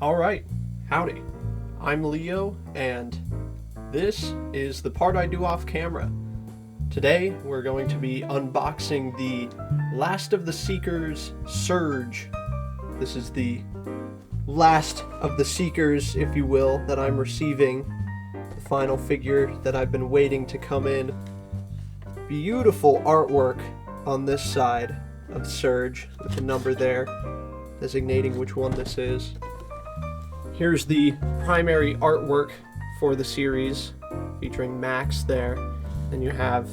Alright, howdy. I'm Leo, and this is the part I do off camera. Today, we're going to be unboxing the Last of the Seekers Surge. This is the last of the Seekers, if you will, that I'm receiving. The final figure that I've been waiting to come in. Beautiful artwork on this side of Surge, with the number there, designating which one this is. Here's the primary artwork for the series, featuring Max there. Then you have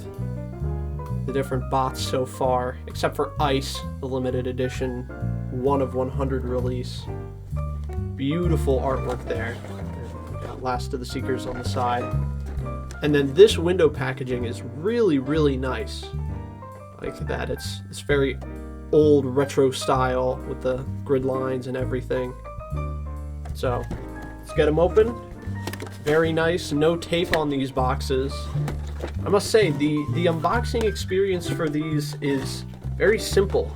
the different bots so far, except for Ice, the limited edition 1 of 100 release. Beautiful artwork there. Got Last of the Seekers on the side. And then this window packaging is really, really nice. Like that, it's very old retro style with the grid lines and everything. So, let's get them open. Very nice, no tape on these boxes. I must say, the unboxing experience for these is very simple.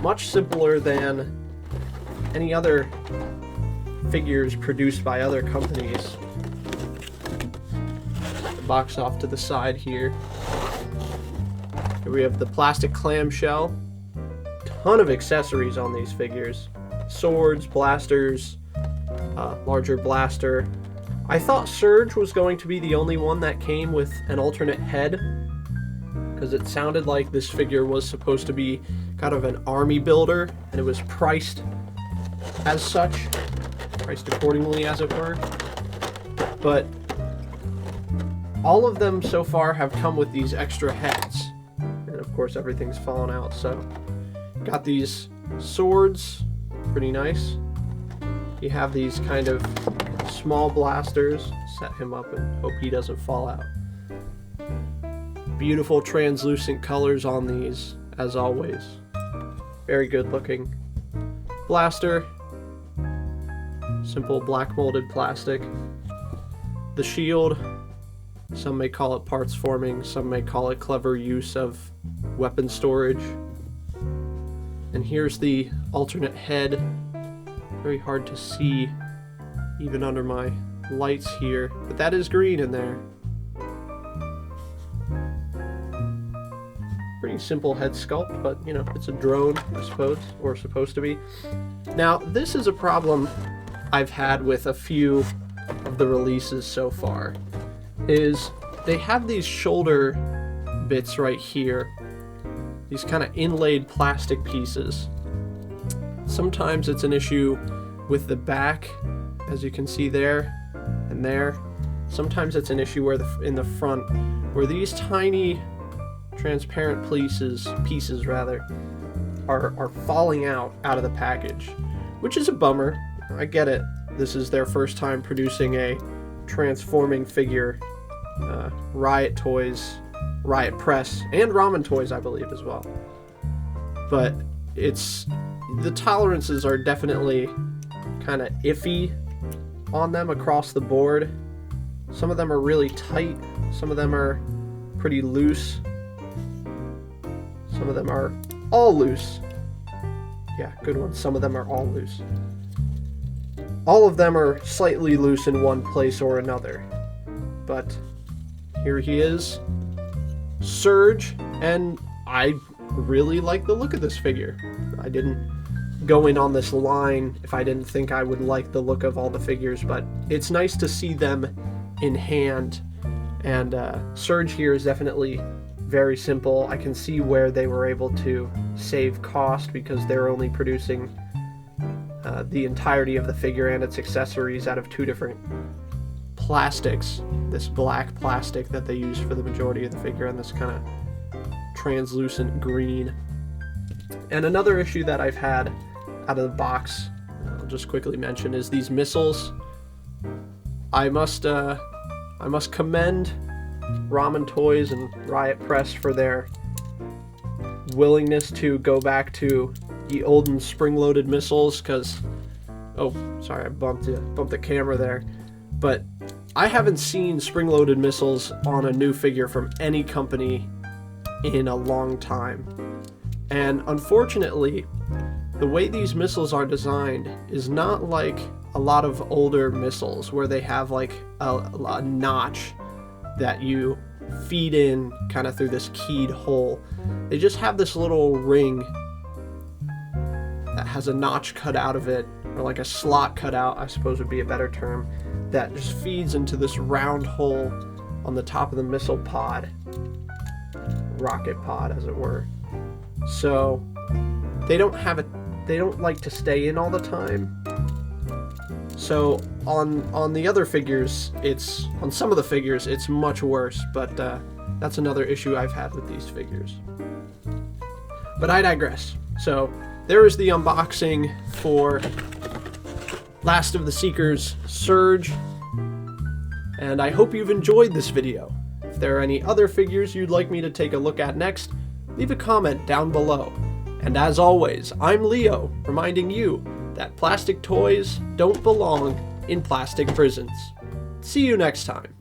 Much simpler than any other figures produced by other companies. The box off to the side here. Here we have the plastic clamshell. Ton of accessories on these figures. Swords, blasters, larger blaster. I thought Surge was going to be the only one that came with an alternate head, because it sounded like this figure was supposed to be kind of an army builder, and it was priced as such, priced accordingly as it were. But all of them so far have come with these extra heads, and of course everything's fallen out. So got these swords, pretty nice. You have these kind of small blasters. Set him up and hope he doesn't fall out. Beautiful translucent colors on these, as always. Very good looking. Blaster. Simple black molded plastic. The shield. Some may call it parts forming, some may call it clever use of weapon storage. And here's the alternate head. Very hard to see even under my lights here, but that is green in there. Pretty simple head sculpt, but you know, it's a drone, I suppose, or supposed to be. Now, this is a problem I've had with a few of the releases so far, is they have these shoulder bits right here, these kind of inlaid plastic pieces. Sometimes it's an issue with the back, as you can see there and there. Sometimes it's an issue where in the front, where these tiny transparent pieces are falling out of the package, which is a bummer. I get it. This is their first time producing a transforming figure. Riot Toys, Riot Press, and Ramen Toys, I believe, as well. But the tolerances are definitely kind of iffy on them across the board. Some of them are really tight, some of them are pretty loose, some of them are all loose. Yeah, good one. Some of them are all loose. All of them are slightly loose in one place or another. But here he is, Surge, and I really like the look of this figure. I didn't go in on this line if I didn't think I would like the look of all the figures, but it's nice to see them in hand. And Surge here is definitely very simple. I can see where they were able to save cost, because they're only producing the entirety of the figure and its accessories out of two different plastics. This black plastic that they use for the majority of the figure, and this kind of translucent green. And another issue that I've had out of the box, I'll just quickly mention, is these missiles. I must commend Ramen Toys and Riot Press for their willingness to go back to the olden spring-loaded missiles, because, oh, sorry, I bumped the camera there, but I haven't seen spring-loaded missiles on a new figure from any company in a long time. And unfortunately, the way these missiles are designed is not like a lot of older missiles where they have like a notch that you feed in kind of through this keyed hole. They just have this little ring that has a notch cut out of it, or like a slot cut out, I suppose would be a better term, that just feeds into this round hole on the top of the missile pod, rocket pod as it were. So they don't like to stay in all the time. So on the other figures, on some of the figures it's much worse, but that's another issue I've had with these figures. But I digress. So there is the unboxing for Last of the Seekers Surge, and I hope you've enjoyed this video. If there are any other figures you'd like me to take a look at next, leave a comment down below. And as always, I'm Leo, reminding you that plastic toys don't belong in plastic prisons. See you next time.